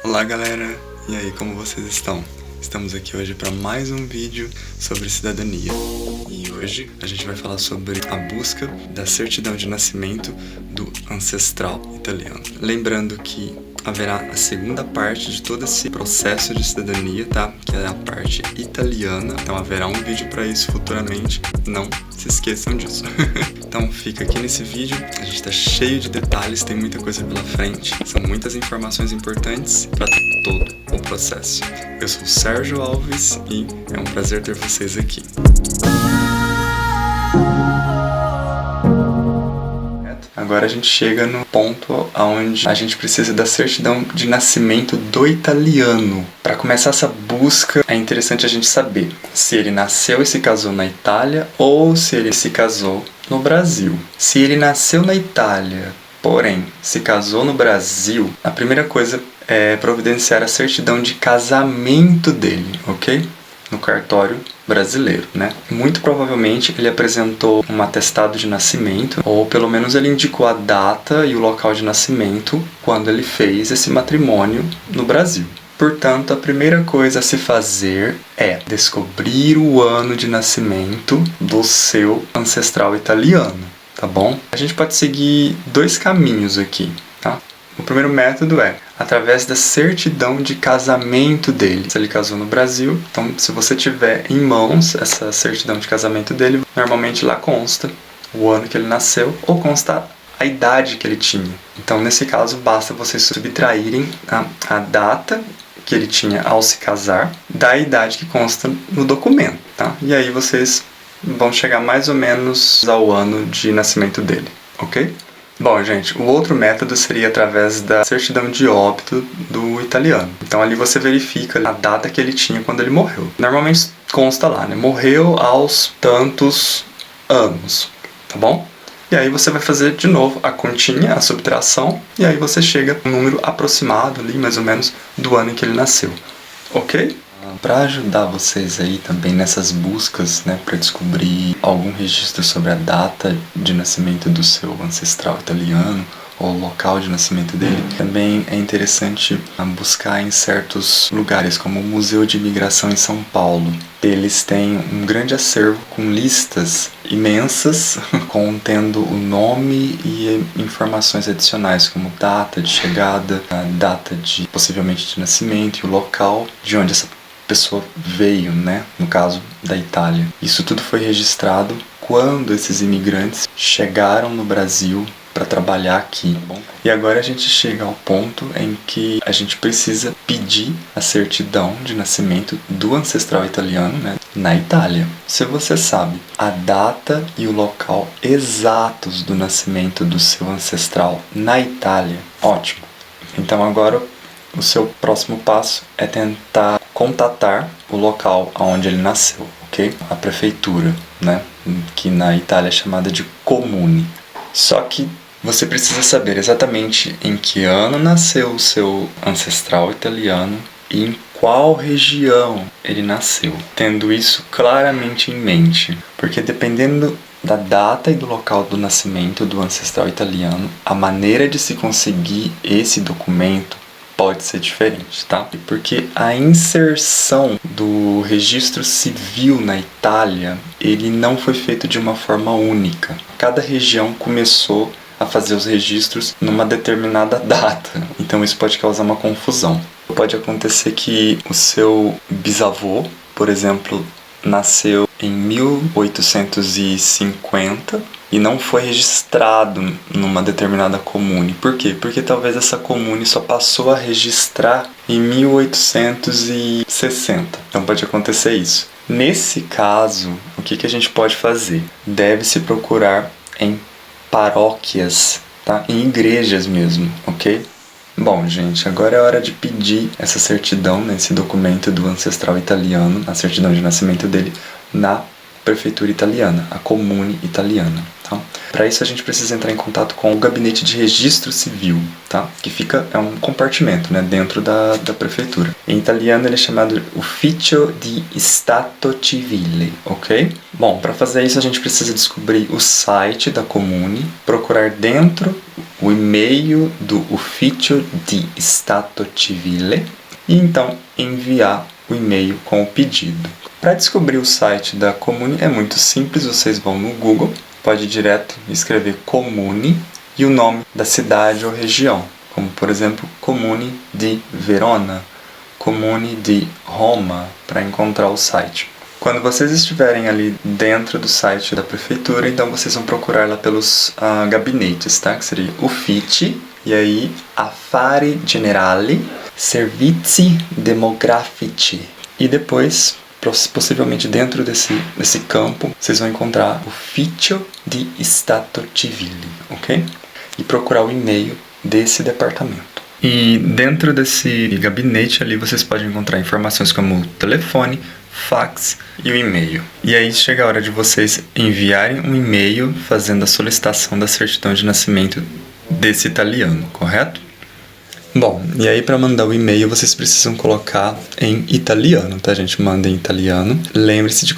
Olá galera, e aí, como vocês estão? Estamos aqui hoje para mais um vídeo sobre cidadania. E hoje a gente vai falar sobre a busca da certidão de nascimento do ancestral italiano. Lembrando que haverá a segunda parte de todo esse processo de cidadania, tá? Que é a parte italiana. Então haverá um vídeo para isso futuramente. Não se esqueçam disso. Então fica aqui nesse vídeo. A gente tá cheio de detalhes, tem muita coisa pela frente. São muitas informações importantes para todo o processo. Eu sou o Sérgio Alves e é um prazer ter vocês aqui. Agora a gente chega no ponto onde a gente precisa da certidão de nascimento do italiano. Para começar essa busca, é interessante a gente saber se ele nasceu e se casou na Itália ou se ele se casou no Brasil. Se ele nasceu na Itália, porém se casou no Brasil, a primeira coisa é providenciar a certidão de casamento dele, ok? No cartório brasileiro, né? Muito provavelmente ele apresentou um atestado de nascimento, ou pelo menos ele indicou a data e o local de nascimento quando ele fez esse matrimônio no Brasil. Portanto, a primeira coisa a se fazer é descobrir o ano de nascimento do seu ancestral italiano, tá bom? A gente pode seguir dois caminhos aqui, tá? O primeiro método é através da certidão de casamento dele. Se ele casou no Brasil, então se você tiver em mãos essa certidão de casamento dele, normalmente lá consta o ano que ele nasceu ou consta a idade que ele tinha. Então nesse caso basta vocês subtraírem a data que ele tinha ao se casar da idade que consta no documento, tá? E aí vocês vão chegar mais ou menos ao ano de nascimento dele, ok? Bom, gente, o outro método seria através da certidão de óbito do italiano. Então ali você verifica a data que ele tinha quando ele morreu. Normalmente consta lá, né? Morreu aos tantos anos, tá bom? E aí você vai fazer de novo a continha, a subtração, e aí você chega a um número aproximado ali, mais ou menos, do ano em que ele nasceu, ok? Para ajudar vocês aí também nessas buscas, né, para descobrir algum registro sobre a data de nascimento do seu ancestral italiano ou o local de nascimento dele, também é interessante buscar em certos lugares, como o Museu de Imigração em São Paulo. Eles têm um grande acervo com listas imensas, contendo o nome e informações adicionais, como data de chegada, a data de possivelmente de nascimento e o local de onde essa pessoa veio, né? No caso da Itália. Isso tudo foi registrado quando esses imigrantes chegaram no Brasil para trabalhar aqui. E agora a gente chega ao ponto em que a gente precisa pedir a certidão de nascimento do ancestral italiano, né, na Itália. Se você sabe a data e o local exatos do nascimento do seu ancestral na Itália, ótimo. Então agora o seu próximo passo é tentar contatar o local onde ele nasceu, ok? A prefeitura, né? Que na Itália é chamada de comune. Só que você precisa saber exatamente em que ano nasceu o seu ancestral italiano e em qual região ele nasceu, tendo isso claramente em mente, porque dependendo da data e do local do nascimento do ancestral italiano, a maneira de se conseguir esse documento pode ser diferente, tá? Porque a inserção do registro civil na Itália, ele não foi feito de uma forma única. Cada região começou a fazer os registros numa determinada data, então isso pode causar uma confusão. Pode acontecer que o seu bisavô, por exemplo, nasceu em 1850 e não foi registrado numa determinada comune. Por quê? Porque talvez essa comune só passou a registrar em 1860. Então pode acontecer isso. Nesse caso, o que a gente pode fazer? Deve-se procurar em paróquias, tá? Em igrejas mesmo, ok? Bom, gente, agora é hora de pedir essa certidão, né, esse documento do ancestral italiano, a certidão de nascimento dele, na prefeitura italiana, a comune italiana, tá tá? Para isso a gente precisa entrar em contato com o gabinete de registro civil, tá? Que é um compartimento, né, dentro da prefeitura. Em italiano ele é chamado Ufficio di Stato Civile, ok? Bom, para fazer isso a gente precisa descobrir o site da comune, procurar dentro o e-mail do Ufficio di Stato Civile e então enviar o e-mail com o pedido. Para descobrir o site da comune é muito simples, vocês vão no Google, pode ir direto escrever comune e o nome da cidade ou região, como por exemplo Comune di Verona, Comune di Roma, para encontrar o site. Quando vocês estiverem ali dentro do site da prefeitura, então vocês vão procurar lá pelos gabinetes, tá? Que seria Uffici, e aí Affari Generali, Servizi Demografici. E depois, possivelmente dentro desse campo, vocês vão encontrar Ufficio di Stato Civile, ok? E procurar o e-mail desse departamento. E dentro desse gabinete ali vocês podem encontrar informações como o telefone, fax e o e-mail. E aí chega a hora de vocês enviarem um e-mail fazendo a solicitação da certidão de nascimento desse italiano, correto? Bom, e aí para mandar o e-mail vocês precisam colocar em italiano, tá, gente? Manda em italiano. Lembre-se de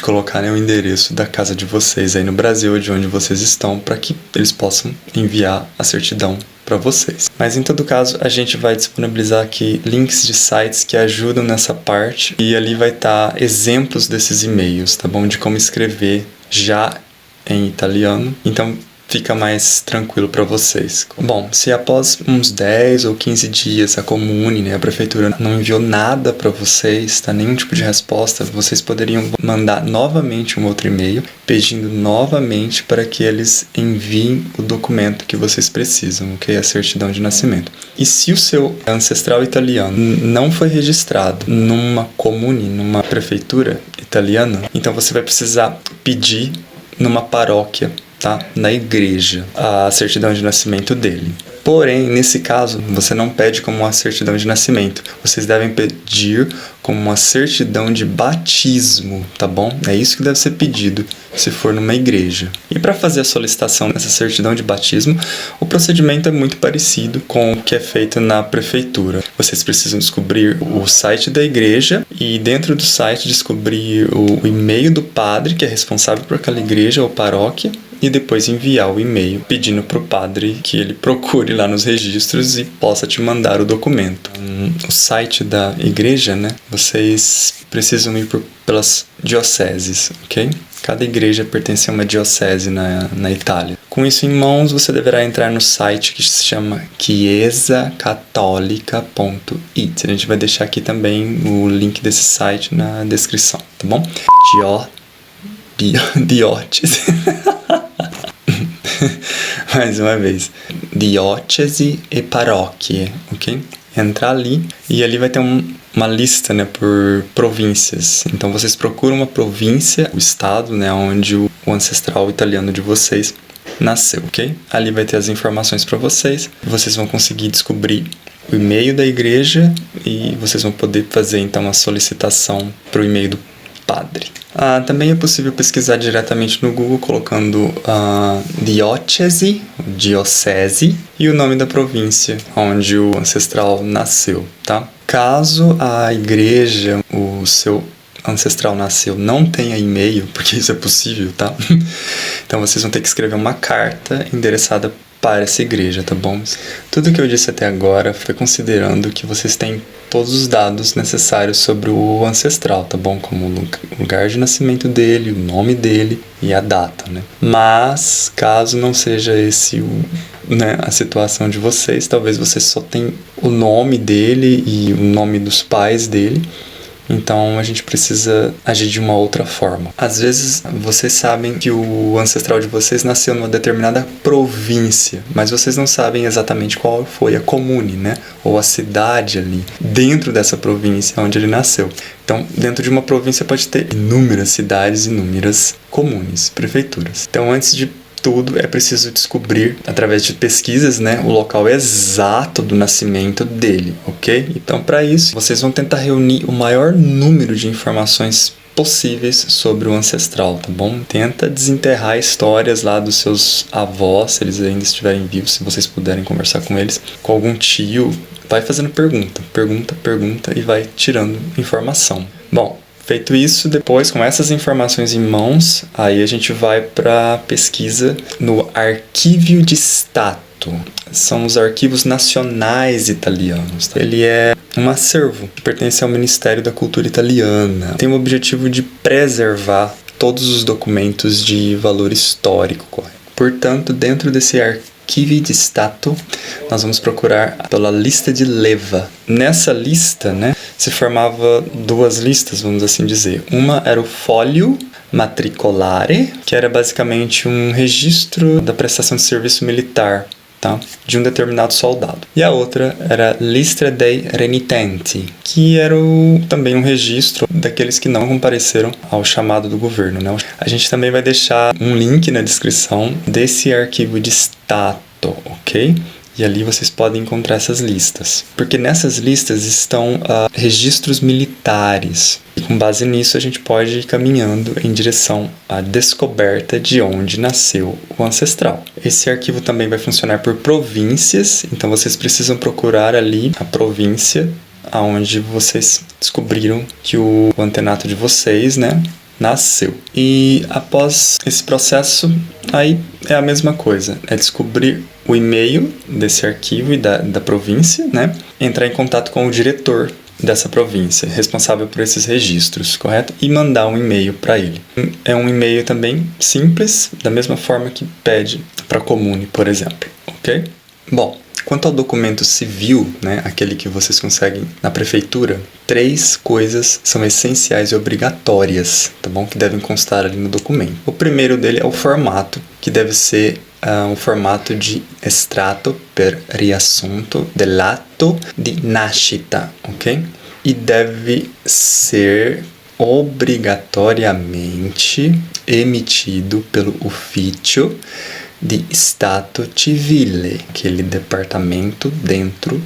colocar, né, o endereço da casa de vocês aí no Brasil, de onde vocês estão, para que eles possam enviar a certidão para vocês. Mas em todo caso, a gente vai disponibilizar aqui links de sites que ajudam nessa parte e ali vai estar exemplos desses e-mails, tá bom? De como escrever já em italiano. Então, fica mais tranquilo para vocês. Bom, se após uns 10 ou 15 dias a comune, né, a prefeitura não enviou nada para vocês, tá, nenhum tipo de resposta, vocês poderiam mandar novamente um outro e-mail pedindo novamente para que eles enviem o documento que vocês precisam, ok? A certidão de nascimento. E se o seu ancestral italiano não foi registrado numa comune, numa prefeitura italiana, então você vai precisar pedir numa paróquia, tá? Na igreja, a certidão de nascimento dele. Porém, nesse caso, você não pede como uma certidão de nascimento. Vocês devem pedir como uma certidão de batismo, tá bom? É isso que deve ser pedido se for numa igreja. E para fazer a solicitação dessa certidão de batismo, o procedimento é muito parecido com o que é feito na prefeitura. Vocês precisam descobrir o site da igreja e dentro do site descobrir o e-mail do padre, que é responsável por aquela igreja ou paróquia, e depois enviar o e-mail pedindo para o padre que ele procure lá nos registros e possa te mandar o documento. O site da igreja, né? Vocês precisam ir pelas dioceses, ok? Cada igreja pertence a uma diocese na Itália. Com isso em mãos, você deverá entrar no site que se chama chiesacattolica.it. A gente vai deixar aqui também o link desse site na descrição, tá bom? Diocese. Mais uma vez. Diocesi e paróquie, ok? Entrar ali e ali vai ter uma lista, né, por províncias. Então vocês procuram uma província, o estado, né, onde o ancestral italiano de vocês nasceu, ok? Ali vai ter as informações para vocês. Vocês vão conseguir descobrir o e-mail da igreja e vocês vão poder fazer então a solicitação para o e-mail do padre. Também é possível pesquisar diretamente no Google colocando diocese e o nome da província onde o ancestral nasceu, tá? Caso a igreja, o seu ancestral nasceu, não tenha e-mail, porque isso é possível, tá? Então vocês vão ter que escrever uma carta endereçada para essa igreja, tá bom? Tudo que eu disse até agora foi considerando que vocês têm todos os dados necessários sobre o ancestral, tá bom? Como o lugar de nascimento dele, o nome dele e a data, né? Mas, caso não seja esse a situação de vocês, talvez vocês só tenham o nome dele e o nome dos pais dele. Então a gente precisa agir de uma outra forma. Às vezes vocês sabem que o ancestral de vocês nasceu numa determinada província, mas vocês não sabem exatamente qual foi a comune, né? Ou a cidade ali, dentro dessa província onde ele nasceu. Então, dentro de uma província pode ter inúmeras cidades, inúmeras comunes, prefeituras. Então, antes de tudo, é preciso descobrir, através de pesquisas, né, o local exato do nascimento dele, ok? Então, para isso, vocês vão tentar reunir o maior número de informações possíveis sobre o ancestral, tá bom? Tenta desenterrar histórias lá dos seus avós, se eles ainda estiverem vivos, se vocês puderem conversar com eles, com algum tio. Vai fazendo pergunta e vai tirando informação. Bom, feito isso, depois com essas informações em mãos, aí a gente vai para pesquisa no Arquivio di Stato. São os arquivos nacionais italianos. Ele é um acervo que pertence ao Ministério da Cultura Italiana. Tem o objetivo de preservar todos os documentos de valor histórico, correto? Portanto, dentro desse Arquivio di Stato, nós vamos procurar pela lista de leva. Nessa lista, se formava duas listas, vamos assim dizer. Uma era o Foglio Matricolare, que era basicamente um registro da prestação de serviço militar, tá? De um determinado soldado. E a outra era Lista dei Renitenti, que era também um registro daqueles que não compareceram ao chamado do governo, né? A gente também vai deixar um link na descrição desse arquivo de stato, ok? E ali vocês podem encontrar essas listas. Porque nessas listas estão registros militares. E com base nisso a gente pode ir caminhando em direção à descoberta de onde nasceu o ancestral. Esse arquivo também vai funcionar por províncias. Então vocês precisam procurar ali a província onde vocês descobriram que o antenato de vocês, nasceu. E após esse processo, aí é a mesma coisa. É descobrir o e-mail desse arquivo e da província, entrar em contato com o diretor dessa província, responsável por esses registros, correto? E mandar um e-mail para ele. É um e-mail também simples, da mesma forma que pede para a Comune, por exemplo, ok? Bom, quanto ao documento civil, aquele que vocês conseguem na prefeitura, 3 coisas são essenciais e obrigatórias, tá bom? Que devem constar ali no documento. O primeiro dele é o formato, que deve ser um formato de estratto per riassunto dell'atto di nascita, ok? E deve ser obrigatoriamente emitido pelo Ufficio di Stato Civile, aquele departamento dentro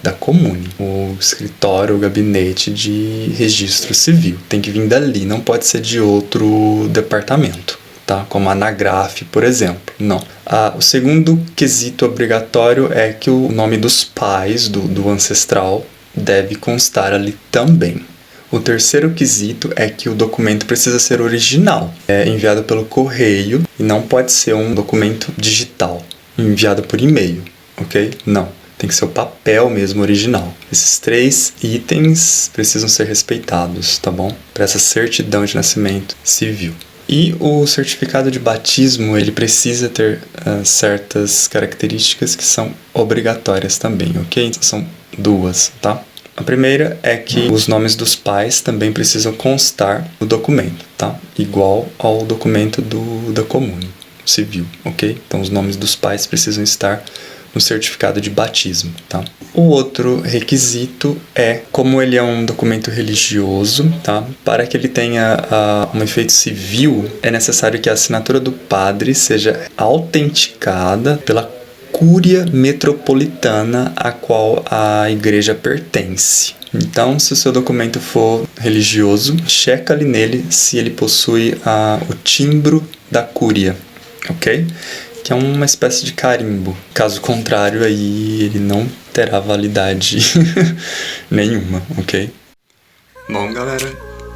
da Comune, o escritório, o gabinete de registro civil. Tem que vir dali, não pode ser de outro departamento, tá? Como a Anagraf, por exemplo. Não. O segundo quesito obrigatório é que o nome dos pais do ancestral deve constar ali também. O terceiro quesito é que o documento precisa ser original, enviado pelo correio e não pode ser um documento digital, enviado por e-mail, ok? Não, tem que ser o papel mesmo original. Esses 3 itens precisam ser respeitados, tá bom? Para essa certidão de nascimento civil. E o certificado de batismo, ele precisa ter certas características que são obrigatórias também, ok? Então são 2, tá? A primeira é que os nomes dos pais também precisam constar no documento, tá? Igual ao documento da Comune civil, ok? Então os nomes dos pais precisam estar no certificado de batismo, tá? O outro requisito é, como ele é um documento religioso, tá? Para que ele tenha um efeito civil, é necessário que a assinatura do padre seja autenticada pela Cúria Metropolitana a qual a igreja pertence. Então, se o seu documento for religioso, checa ali nele se ele possui o timbro da Cúria, ok? Que é uma espécie de carimbo. Caso contrário, aí ele não terá validade nenhuma, ok? Bom, galera,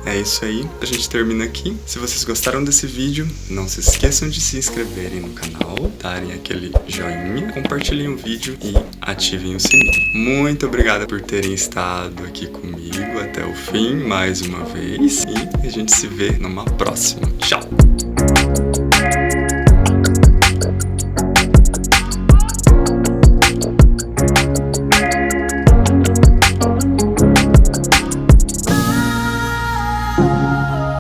é isso aí. A gente termina aqui. Se vocês gostaram desse vídeo, não se esqueçam de se inscreverem no canal, darem aquele joinha, compartilhem o vídeo e ativem o sininho. Muito obrigado por terem estado aqui comigo até o fim, mais uma vez. E a gente se vê numa próxima. Tchau!